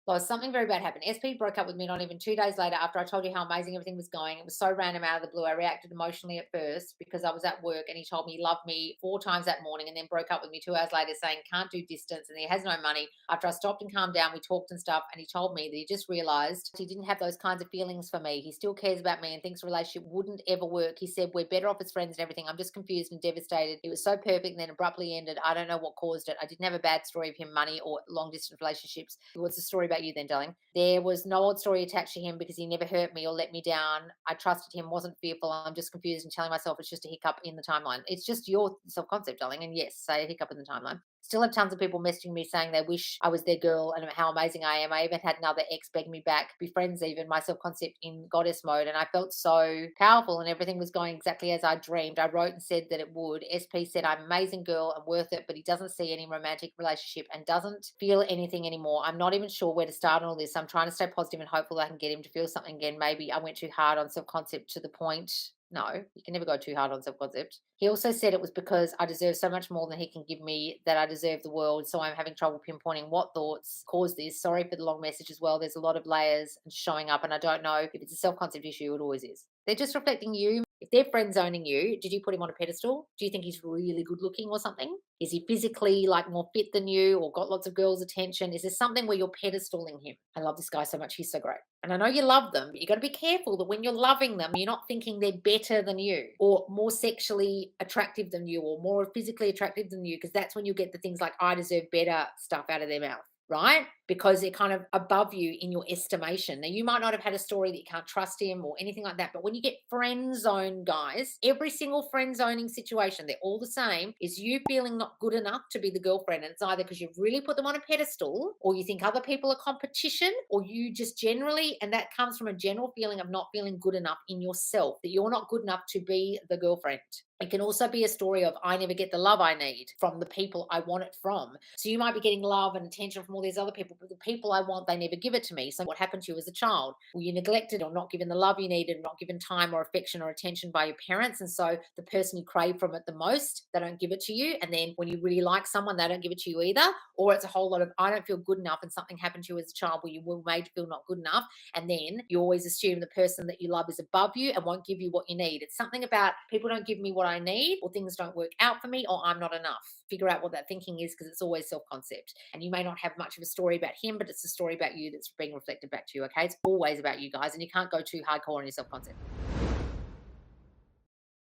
Well, something very bad happened. SP broke up with me not even 2 days later after I told you how amazing everything was going. It was so random out of the blue. I reacted emotionally at first because I was at work and he told me he loved me 4 times that morning and then broke up with me 2 hours later saying can't do distance and he has no money. After I stopped and calmed down, we talked and stuff and he told me that he just realized he didn't have those kinds of feelings for me. He still cares about me and thinks a relationship wouldn't ever work. He said we're better off as friends and everything. I'm just confused and devastated. It was so perfect and then abruptly ended. I don't know what caused it. I didn't have a bad story of him, money or long distance relationships. What's the story about you then, darling? There was no old story attached to him because he never hurt me or let me down. I trusted him, wasn't fearful. I'm just confused and telling myself it's just a hiccup in the timeline. It's just your self concept, darling. And yes, say a hiccup in the timeline. Still have tons of people messaging me saying they wish I was their girl and how amazing I am. I even had another ex beg me back, be friends even, my self concept in goddess mode. And I felt so powerful and everything was going exactly as I dreamed. I wrote and said that it would. SP said, I'm an amazing girl and worth it, but he doesn't see any romantic relationship and doesn't feel anything anymore. I'm not even sure where to start on all this. I'm trying to stay positive and hopeful I can get him to feel something again. Maybe I went too hard on self concept to the point. No, you can never go too hard on self concept. He also said it was because I deserve so much more than he can give me, that I deserve the world. So I'm having trouble pinpointing what thoughts caused this. Sorry for the long message as well. There's a lot of layers and showing up, and I don't know if it's a self concept issue. It always is. They're just reflecting you. If they're friend zoning you, did you put him on a pedestal? Do you think he's really good looking or something? Is he physically like more fit than you or got lots of girls' attention? Is there something where you're pedestaling him? I love this guy so much. He's so great. And I know you love them, but you got to be careful that when you're loving them, you're not thinking they're better than you or more sexually attractive than you or more physically attractive than you, because that's when you get the things like I deserve better stuff out of their mouth. Right? Because they're kind of above you in your estimation. Now, you might not have had a story that you can't trust him or anything like that, but when you get friend zone, guys, every single friend zoning situation, they're all the same, is you feeling not good enough to be the girlfriend. And it's either because you've really put them on a pedestal or you think other people are competition or you just generally, and that comes from a general feeling of not feeling good enough in yourself, that you're not good enough to be the girlfriend. It can also be a story of I never get the love I need from the people I want it from. So you might be getting love and attention from all these other people, but the people I want, they never give it to me. So what happened to you as a child? Were you neglected or not given the love you needed, not given time or affection or attention by your parents? And so the person you crave from it the most, they don't give it to you. And then when you really like someone, they don't give it to you either. Or it's a whole lot of I don't feel good enough and something happened to you as a child where you were made to feel not good enough. And then you always assume the person that you love is above you and won't give you what you need. It's something about people don't give me what I need, or things don't work out for me, or I'm not enough. Figure out what that thinking is, because it's always self concept. And you may not have much of a story about him, but it's a story about you that's being reflected back to you. Okay. It's always about you guys, and you can't go too hardcore on your self concept.